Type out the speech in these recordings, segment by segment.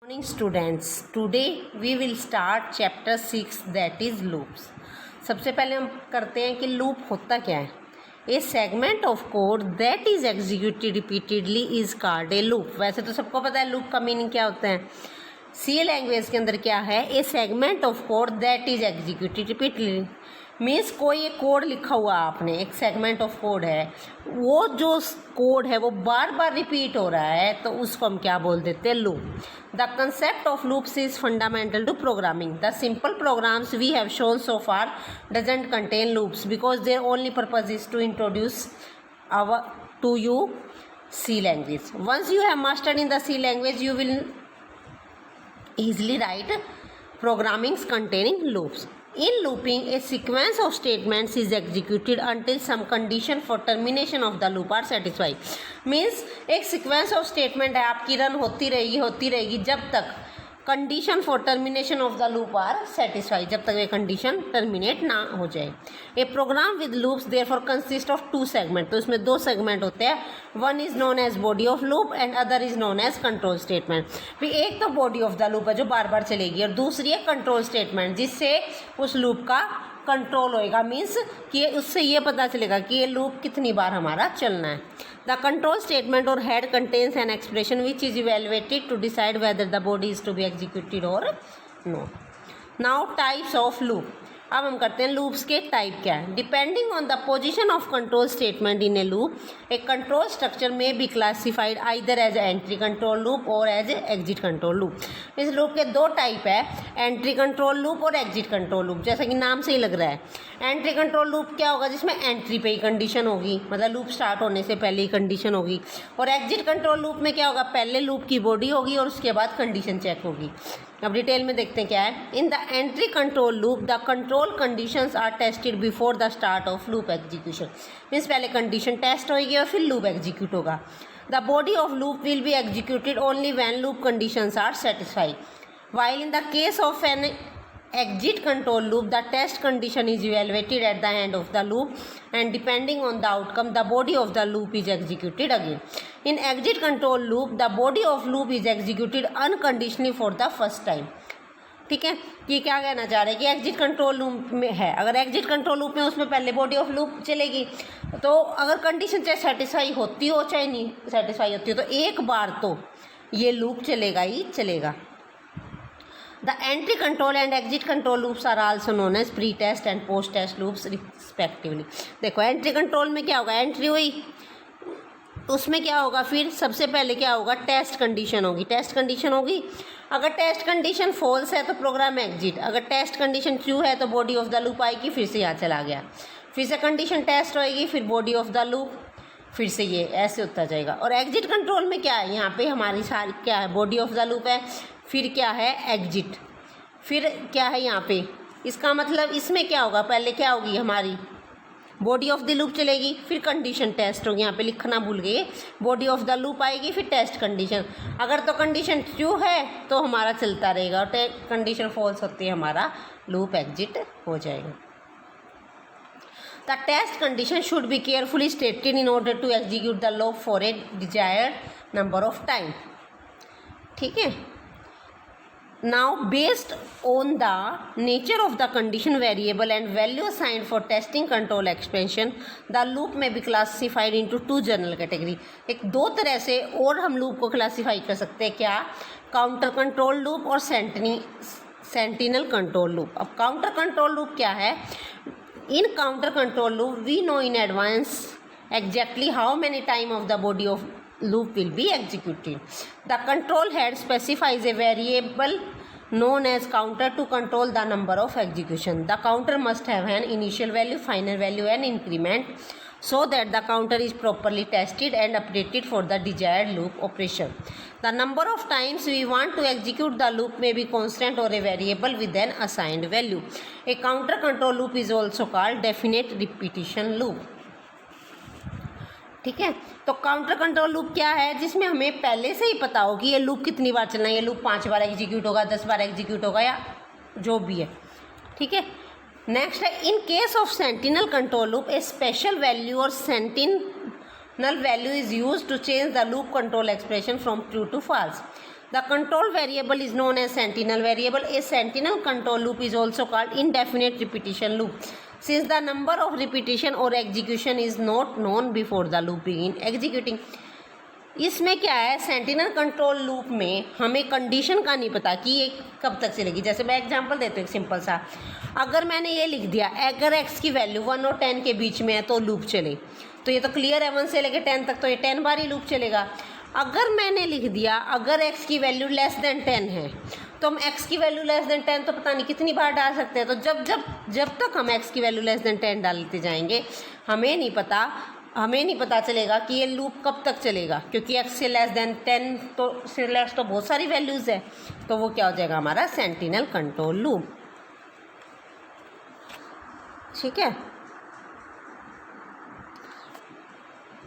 Morning students, today we will start chapter 6 that is loops. सबसे पहले हम करते हैं कि लूप होता क्या है. A segment of code that is executed repeatedly is called a loop. वैसे तो सबको पता है लूप का मीनिंग क्या होता है. सी लैंग्वेज के अंदर क्या है, a segment of code that is executed repeatedly means कोई एक कोड लिखा हुआ आपने, एक सेगमेंट ऑफ कोड है, वो जो कोड है वो बार बार रिपीट हो रहा है तो उसको हम क्या बोल देते हैं, loop. The concept of loops is fundamental to programming. The simple programs we have shown so far doesn't contain loops because their only purpose is to introduce our to you C language. Once you have mastered in the C language, you will easily write programmings containing loops. In looping, a sequence of statements is executed until some condition for termination of the loop are satisfied. Means एक sequence of statement है आपकी run होती रहेगी जब तक condition for termination of the loop are satisfied, जब तक ये कंडीशन टर्मिनेट ना हो जाए. A program with loops therefore consist of two segment. तो इसमें दो सेगमेंट होते हैं. One is known as body of loop and other is known as control statement. फिर एक तो बॉडी ऑफ द लूप है जो बार बार चलेगी और दूसरी है कंट्रोल स्टेटमेंट जिससे उस लूप का कंट्रोल होएगा. मीन्स कि उससे ये पता चलेगा कि ये लूप कितनी बार हमारा चलना है. द कंट्रोल स्टेटमेंट और head contains an expression which is evaluated to decide whether the body is to be executed और no. Now types of loop. अब हम करते हैं लूप्स के टाइप क्या है. Depending on the position of control statement in a loop, a control structure में be classified either as entry control loop और एज एग्जिट कंट्रोल लूप. इस लूप के दो टाइप है, एंट्री कंट्रोल लूप और एग्जिट कंट्रोल लूप. जैसा कि नाम से ही लग रहा है, एंट्री कंट्रोल लूप क्या होगा, जिसमें एंट्री पे ही कंडीशन होगी, मतलब लूप स्टार्ट होने से पहले ही कंडीशन होगी. और एग्जिट कंट्रोल लूप में क्या होगा, पहले लूप की बॉडी होगी और उसके बाद कंडीशन चेक होगी. अब डिटेल में देखते हैं क्या है. In the entry control loop the control conditions are tested before the start of loop execution. Means पहले कंडीशन टेस्ट होगी और फिर लूप एग्जीक्यूट होगा. The body of loop will be executed only when loop conditions are satisfied. while in the case of an exit control loop the test condition is evaluated at the end of the loop and depending on the outcome the body of the loop is executed again. In exit control loop the body of loop is executed unconditionally for the first time. ठीक है, ये क्या कहना चाह रहे हैं कि exit control loop में है, अगर एग्जिट कंट्रोल लूप में उसमें पहले बॉडी ऑफ लूप चलेगी तो अगर कंडीशन चाहे सेटिस्फाई होती हो चाहे नहीं सेटिस्फाई होती हो तो एक बार तो ये लूप चलेगा ही चलेगा. The entry control and exit control loops are also known as pre-test and post-test loops respectively. देखो एंट्री कंट्रोल में क्या होगा, एंट्री हुई उसमें क्या होगा, फिर सबसे पहले क्या होगा, टेस्ट कंडीशन होगी. टेस्ट कंडीशन होगी, अगर टेस्ट कंडीशन फॉल्स है तो प्रोग्राम एग्जिट, अगर टेस्ट कंडीशन ट्रू है तो बॉडी ऑफ द लूप आएगी, फिर से यहाँ चला गया, फिर से कंडीशन टेस्ट होएगी, फिर बॉडी ऑफ द लूप, फिर से ये ऐसे होता जाएगा. और एग्जिट कंट्रोल में क्या है, यहाँ पे हमारी सारी क्या है, बॉडी ऑफ द लूप है, फिर क्या है एग्जिट, फिर क्या है यहाँ पे. इसका मतलब इसमें क्या होगा, पहले क्या होगी हमारी बॉडी ऑफ द लूप चलेगी, फिर कंडीशन टेस्ट होगी, यहाँ पे लिखना भूल गए, बॉडी ऑफ द लूप आएगी, फिर टेस्ट कंडीशन. अगर तो कंडीशन ट्रू है तो हमारा चलता रहेगा और कंडीशन फॉल्स होती है हमारा लूप एग्जिट हो जाएगा. The test condition should be carefully stated in order to execute the loop for a desired number of time. ठीक है. Now based on the nature of the condition variable and value assigned for testing control expansion the loop may be classified into two general category. एक दो तरह से और हम loop को classify कर सकते हैं, क्या, काउंटर कंट्रोल लूप और सेंटिनल कंट्रोल लूप. अब काउंटर कंट्रोल लूप क्या है, in counter control loop we know in advance exactly how many time of the body of loop will be executed. The control head specifies a variable known as counter to control the number of execution. The counter must have an initial value, final value and increment so that the counter is properly tested and updated for the desired loop operation. The number of times we want to execute the loop may be constant or a variable with an assigned value. A counter control loop is also called definite repetition loop. ठीक है. तो counter control loop क्या है, जिसमें हमें पहले से ही पता हो कि ये लूप कितनी बार चलना है, ये लूप 5 बार एग्जीक्यूट होगा, 10 बार एग्जीक्यूट होगा या जो भी है. ठीक है. नेक्स्ट है in case of sentinel control loop a special value और sentinel value is use to change the loop control expression from true to false. The control variable is known as sentinel variable. A sentinel control loop is also called indefinite repetition loop, since the number of repetition or execution is not known before the loop begin executing. इसमें क्या है, sentinel control loop में हमें condition का नहीं पता कि ये कब तक चलेगी. जैसे मैं एग्जांपल देती हूँ एक सिंपल सा. अगर मैंने ये लिख दिया अगर x की वैल्यू 1 और 10 के बीच में है तो लूप चले, तो ये तो क्लियर है 1 से लेकर 10 तक तो ये 10 बार ही लूप चलेगा. अगर मैंने लिख दिया अगर x की वैल्यू लेस देन 10 है तो हम x की वैल्यू लेस देन 10 तो पता नहीं कितनी बार डाल सकते हैं. तो जब तक हम x की वैल्यू लेस देन 10 डालते जाएंगे हमें नहीं पता चलेगा कि ये लूप कब तक चलेगा, क्योंकि x से लेस देन 10 तो से लेस तो बहुत सारी वैल्यूज़ है. तो वो क्या हो जाएगा हमारा सेंटिनल कंट्रोल लूप. ठीक है.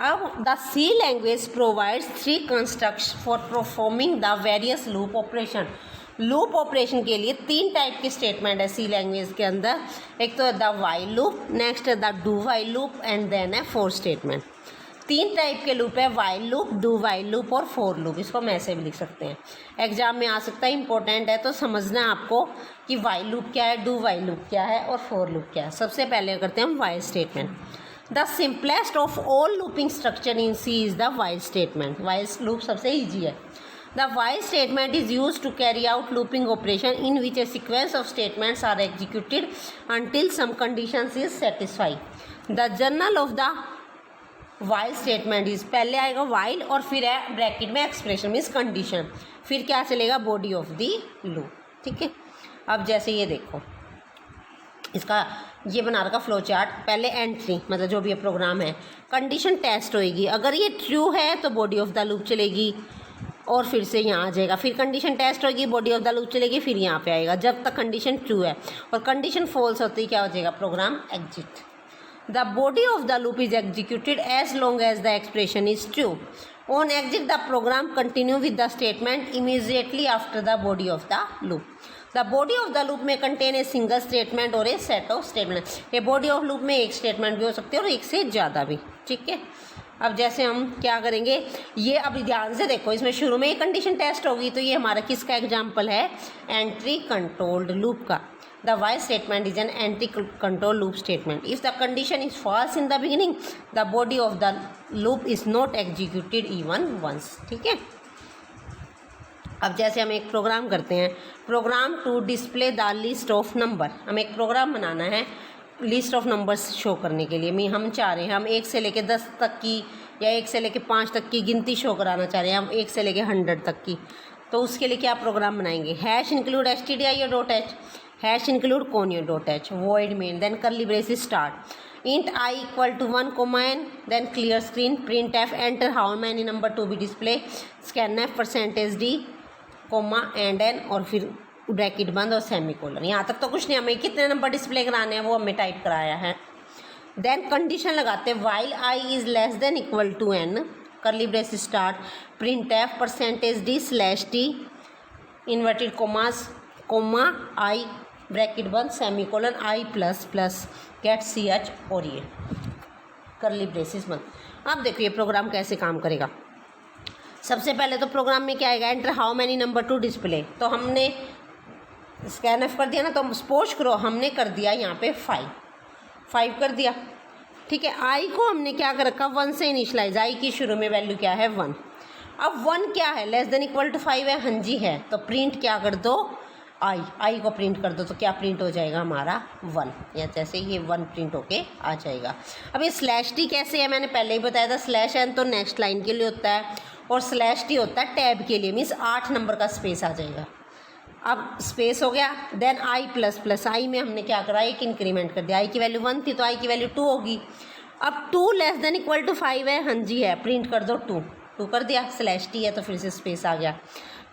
अब the C language provides 3 constructs for performing the various loop operation. Loop operation के लिए 3 टाइप के स्टेटमेंट है C लैंग्वेज के अंदर. एक तो the while loop, next the do while loop and then है फोर स्टेटमेंट. 3 टाइप के लूप है, while loop, do while loop और फोर लूप. इसको हम ऐसे भी लिख सकते हैं, एग्जाम में आ सकता है, इंपॉर्टेंट है तो समझना है आपको कि वाइल लूप क्या है, डू वाइल लूप क्या है और फोर लूप क्या है. सबसे पहले करते हैं हम while statement. The simplest of all looping structure in C is the while statement. While loop सबसे ईजी है. The while statement is used to carry out looping operation in which a sequence of statements are executed until some conditions is satisfied. The journal of the while statement is, पहले आएगा while और फिर है bracket में expression means condition, फिर क्या चलेगा body of the loop. ठीक है. अब जैसे ये देखो, इसका ये बना रखा फ्लो चार्ट. पहले एंट्री मतलब जो भी ये प्रोग्राम है, कंडीशन टेस्ट होएगी, अगर ये ट्रू है तो बॉडी ऑफ द लूप चलेगी और फिर से यहाँ आ जाएगा. फिर कंडीशन टेस्ट होगी, बॉडी ऑफ द लूप चलेगी, फिर यहाँ पे आएगा जब तक कंडीशन ट्रू है. और कंडीशन फॉल्स होती है क्या हो जाएगा, program exit. The body of the loop is executed as long as the expression is true. On exit the program continue with the statement immediately after the body of the loop. The body of the loop may contain a single statement और a set of statement. ये body of loop में एक statement भी हो सकती है और एक से ज़्यादा भी. ठीक है. अब जैसे हम क्या करेंगे, ये अभी ध्यान से देखो, इसमें शुरू में एक कंडीशन टेस्ट होगी, तो ये हमारा किसका एग्जांपल है, एंट्री कंट्रोल्ड लूप का. The while statement is an entry control loop statement. If the condition is false in the beginning the body of the loop is not executed even once. ठीक है. अब जैसे हम एक program करते हैं, program to display the list of number. हमें एक प्रोग्राम बनाना है लिस्ट ऑफ नंबर्स शो करने के लिए. हम चाह रहे हैं हम 1 से लेकर 10 तक की या 1 से लेकर 5 तक की गिनती शो कराना चाह रहे हैं, हम 1 से लेकर 100 तक की. तो उसके लिए क्या प्रोग्राम बनाएंगे, hash include stdio dot h, hash include conio dot h, void main, then curly braces start, int I equal to 1 comma n, then clear screen, print f, enter how many number to be display, scan f %d comma and n और फिर bracket बंद और semicolon. यहाँ तक तो कुछ नहीं, हमें कितने नंबर डिस्प्ले कराने हैं वो हमें टाइप कराया है. देन कंडीशन लगाते हैं while I is less than equal to n, curly brace start, print f %d /t inverted commas comma I bracket बंद semicolon I plus plus get ch और ये कर्ली ब्रेसिस बंद. अब देखो ये प्रोग्राम कैसे काम करेगा. सबसे पहले तो प्रोग्राम में क्या आएगा, enter how many number to display. तो हमने स्कैन एफ कर दिया ना, तो सपोज करो हमने कर दिया यहाँ पे 5 कर दिया. ठीक है. आई को हमने क्या कर रखा, 1 से इनिशलाइज, आई की शुरू में वैल्यू क्या है 1. अब 1 क्या है, लेस देन इक्वल टू 5 है, हाँ जी है, तो प्रिंट क्या कर दो, आई को प्रिंट कर दो. तो क्या प्रिंट हो जाएगा हमारा 1, या जैसे ये 1 प्रिंट होके आ जाएगा. अब ये /t कैसे है, मैंने पहले ही बताया था. /n तो नेक्स्ट लाइन के लिए होता है और /t होता है टैब के लिए, मीन्स 8 नंबर का स्पेस आ जाएगा. अब स्पेस हो गया. देन आई प्लस प्लस, आई में हमने क्या करा, एक इंक्रीमेंट कर दिया. आई की वैल्यू 1 थी तो आई की वैल्यू 2 होगी. अब 2 लेस देन इक्वल टू 5 है, हाँ जी है, प्रिंट कर दो 2 कर दिया. /t है तो फिर से स्पेस आ गया.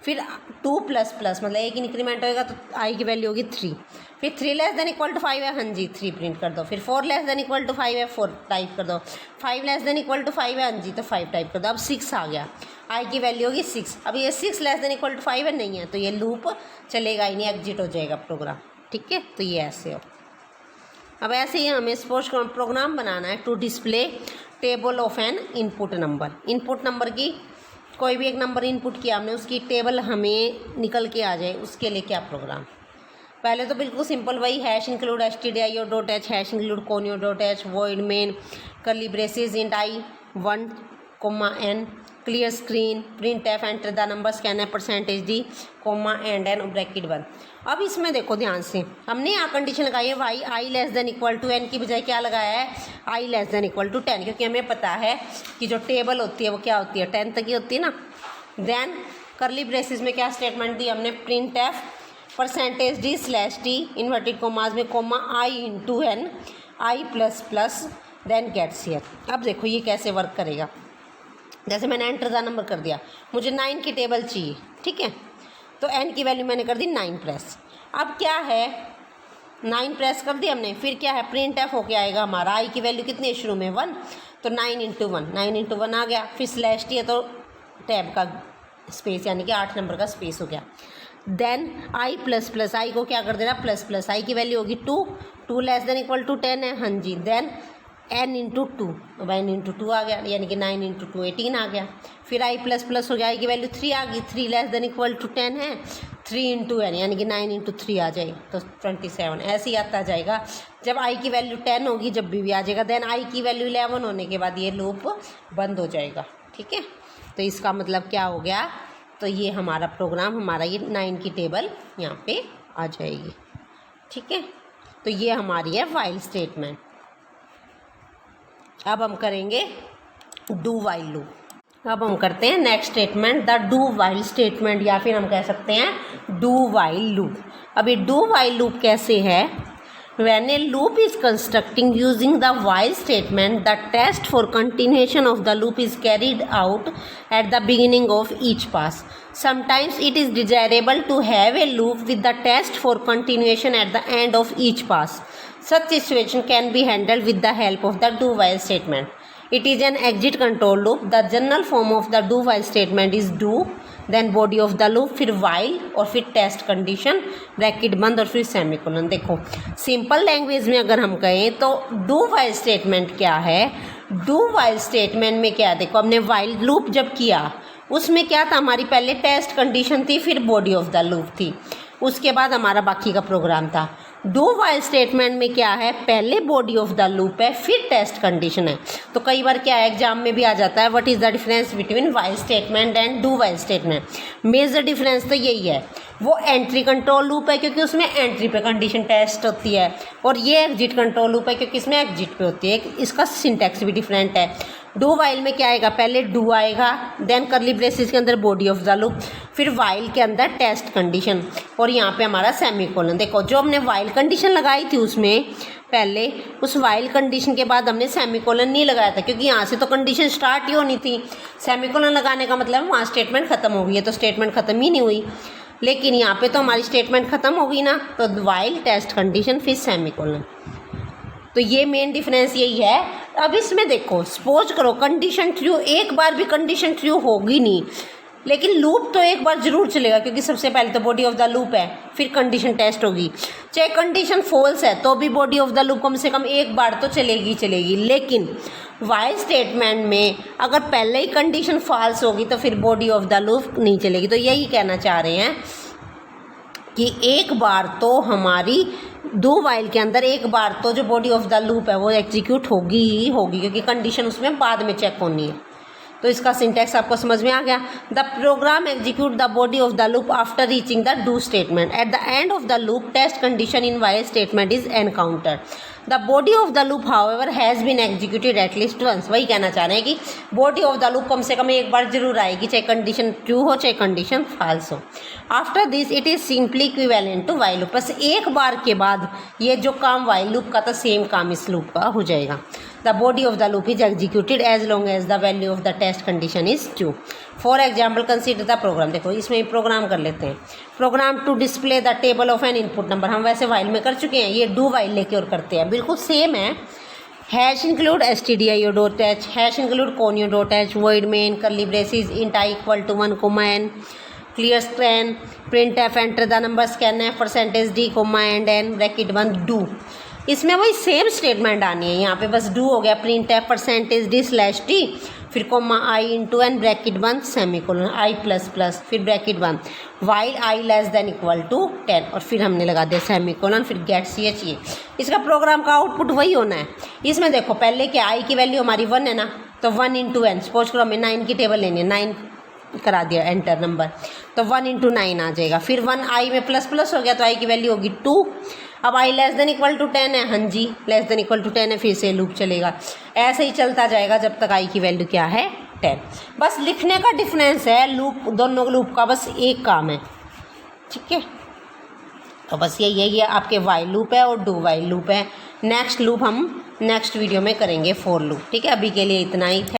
फिर 2 प्लस प्लस मतलब एक इंक्रीमेंट होएगा तो आई की वैल्यू होगी 3. फिर 3 लेस देन इक्वल टू 5 है, हाँ जी 3 प्रिंट कर दो. फिर 4 लेस देन इक्वल टू 5 है, 4 टाइप कर दो. 5 लेस देन इक्वल टू 5 है, हाँ जी तो 5 टाइप कर दो. अब 6 आ गया, आई की वैल्यू होगी 6. अब ये 6 लेस देन इक्वल टू 5 है, नहीं है, तो ये लूप चलेगा ही नहीं, एग्जिट हो जाएगा प्रोग्राम. ठीक है. तो ये ऐसे हो. अब ऐसे ही हमें सपोज प्रोग्राम बनाना है to display table of an input number. Input number की कोई भी एक नंबर इनपुट किया हमने, उसकी टेबल हमें निकल के आ जाए, उसके लिए क्या प्रोग्राम। पहले तो बिल्कुल सिंपल वही hash include stdio dot h, hash include conio dot h, void main curly braces int i 1 n, clear screen, print f, enter the number, scan %d, and n bracket 1। अब इसमें देखो ध्यान से, हमने यहाँ कंडीशन लगाई है while i less than equal to n की बजाय क्या लगाया है, i less than equal to 10, क्योंकि हमें पता है कि जो टेबल होती है वो क्या होती है, 10 तक ही होती है ना। देन कर्ली ब्रेसेस में क्या स्टेटमेंट दी हमने, print F %d/t inverted commas में I into n I plus plus then gets here. अब देखो ये कैसे वर्क करेगा। जैसे मैंने एंटर द नंबर कर दिया, मुझे 9 की टेबल चाहिए, ठीक है, तो n की वैल्यू मैंने कर दी 9 प्रेस। अब क्या है, 9 प्रेस कर दी हमने, फिर क्या है, प्रिंट एफ होके आएगा हमारा, आई की वैल्यू कितनी है शुरू में 1, तो 9 इंटू 1 आ गया, फिर /t है तो टैब का स्पेस यानी कि 8 नंबर का स्पेस हो गया। देन आई प्लस प्लस, आई को क्या कर देना प्लस प्लस, आई की वैल्यू होगी 2 लेस देन इक्वल टू 10 है, हाँ जी। देन n इंटू 2, अब n इंटू 2 आ गया, यानी कि 9 इंटू 2 18 आ गया। फिर आई प्लस प्लस हो गया, आई की वैल्यू 3 आ गई, 3 लेस देन इक्वल टू 10 है, 3 इंटू n यानी कि 9 इंटू 3 आ जाएगी, तो 27 ऐसे ही आता जाएगा। जब आई की वैल्यू 10 होगी जब भी आ जाएगा। देन आई की वैल्यू 11 होने के बाद ये लूप बंद हो जाएगा, ठीक है। तो इसका मतलब क्या हो गया, तो ये हमारा प्रोग्राम, हमारा ये 9 की टेबल यहाँ पे आ जाएगी, ठीक है। तो ये हमारी है वाइल स्टेटमेंट। अब हम करेंगे डू वाइल लूप। अब हम करते हैं next statement, the do while statement, या फिर हम कह सकते हैं डू वाइल लूप। अब ये डू वाइल लूप कैसे है, when a loop is constructing using the while statement, the test for continuation of the loop is carried out at the beginning of each pass. Sometimes it is desirable to have a loop with the test for continuation at the end of each pass. Such situation can be handled with the help of the do while statement. It is an exit control loop. The general form of the do while statement is do, then body of the loop, फिर while और फिर test condition, bracket बंद और फिर semicolon. देखो simple language में अगर हम कहें तो डू वाइल स्टेटमेंट क्या है, डू वाइल स्टेटमेंट में क्या, देखो हमने वाइल लूप जब किया उसमें क्या था, हमारी पहले टेस्ट कंडीशन थी, फिर बॉडी ऑफ द लूप थी, उसके बाद हमारा बाकी का प्रोग्राम था। डू वाइल स्टेटमेंट में क्या है, पहले बॉडी ऑफ द लूप है फिर टेस्ट कंडीशन है। तो कई बार क्या है, एग्जाम में भी आ जाता है, what is the difference between while statement and do while statement. Major difference तो यही है, वो एंट्री कंट्रोल लूप है क्योंकि उसमें एंट्री पे कंडीशन टेस्ट होती है, और ये एग्जिट कंट्रोल लूप है क्योंकि इसमें एग्जिट पे होती है। इसका सिंटैक्स भी डिफरेंट है। डू वाइल में क्या आएगा, पहले डू आएगा, देन कर्ली ब्रेसेस के अंदर बॉडी ऑफ द लूप, फिर वाइल के अंदर टेस्ट कंडीशन, और यहाँ पे हमारा सेमीकोलन। देखो जो हमने वाइल कंडीशन लगाई थी उसमें पहले, उस वाइल कंडीशन के बाद हमने सेमीकोलन नहीं लगाया था क्योंकि यहाँ से तो कंडीशन स्टार्ट ही होनी थी। सेमीकोलन लगाने का मतलब वहाँ स्टेटमेंट खत्म हो गई है, तो स्टेटमेंट खत्म ही नहीं हुई। लेकिन यहाँ पे तो हमारी स्टेटमेंट खत्म हो गई ना, तो वाइल टेस्ट कंडीशन फिर सेमीकोलन। तो ये मेन डिफरेंस यही है। अब इसमें देखो सपोज करो कंडीशन ट्रू, एक बार भी कंडीशन ट्रू होगी नहीं, लेकिन लूप तो एक बार जरूर चलेगा क्योंकि सबसे पहले तो बॉडी ऑफ द लूप है, फिर कंडीशन टेस्ट होगी। चाहे कंडीशन फॉल्स है तो भी बॉडी ऑफ द लूप कम से कम एक बार तो चलेगी। लेकिन वाइल स्टेटमेंट में अगर पहले ही कंडीशन फॉल्स होगी तो फिर बॉडी ऑफ द लूप नहीं चलेगी। तो यही कहना चाह रहे हैं कि एक बार तो हमारी दो वाइल के अंदर एक बार तो जो बॉडी ऑफ द लूप है वो एग्जीक्यूट होगी ही होगी, क्योंकि कंडीशन उसमें बाद में चेक होनी है। तो इसका सिंटैक्स आपको समझ में आ गया। The program execute the body of the loop after reaching the do statement. At the end of the loop test condition in while statement is encountered. The body of the loop however has been executed at least once. वही कहना चाह रहे हैं कि body of the loop कम से कम एक बार जरूर आएगी, चाहे कंडीशन ट्रू हो चाहे कंडीशन फॉल्स हो। After this it is simply equivalent to while loop. बस एक बार के बाद ये जो काम वाइल लूप का था सेम काम इस लूप का हो जाएगा। The body of the loop is executed as long as the value of the test condition is true. For example, consider the program। देखो इसमें प्रोग्राम कर लेते हैं। Program to display the table of an input number. हम वैसे while में कर चुके हैं, ये डू वाइल लेके और करते हैं, बिल्कुल सेम है। Hash include stdio dot h, hash include conio dot h, void main curly braces int i equal to 1 n, clear screen, print f, enter the number, scan f, %d, and n, bracket बंद, do. इसमें वही same statement आनी है। यहाँ पे बस do हो गया, print f percentage d slash t, फिर comma i into n bracket बंद सेमीकोलन आई प्लस प्लस फिर ब्रैकेट बंद while i less than equal to 10 और फिर हमने लगा दिया सेमीकोलन, फिर गेट सी एच ये। इसका प्रोग्राम का आउटपुट वही होना है। इसमें देखो पहले के आई की वैल्यू हमारी 1 है ना, तो 1 इंटू एन, सपोज करो हमें 9 की टेबल लेनी है, 9 करा दिया एंटर नंबर, तो 1 इंटू 9 आ जाएगा। फिर 1 आई में प्लस प्लस हो गया तो आई की वैल्यू होगी 2। अब आई लेस देन इक्वल टू 10 है, हाँ जी लेस देन इक्वल टू 10 है, फिर से लूप चलेगा। ऐसे ही चलता जाएगा जब तक आई की वैल्यू क्या है 10। बस लिखने का डिफरेंस है, लूप दोनों लूप का बस एक काम है, ठीक है। तो बस यही है आपके वाइल लूप है और डू वाइल लूप है। नेक्स्ट लूप हम नेक्स्ट वीडियो में करेंगे फॉर लूप, ठीक है। अभी के लिए इतना ही था।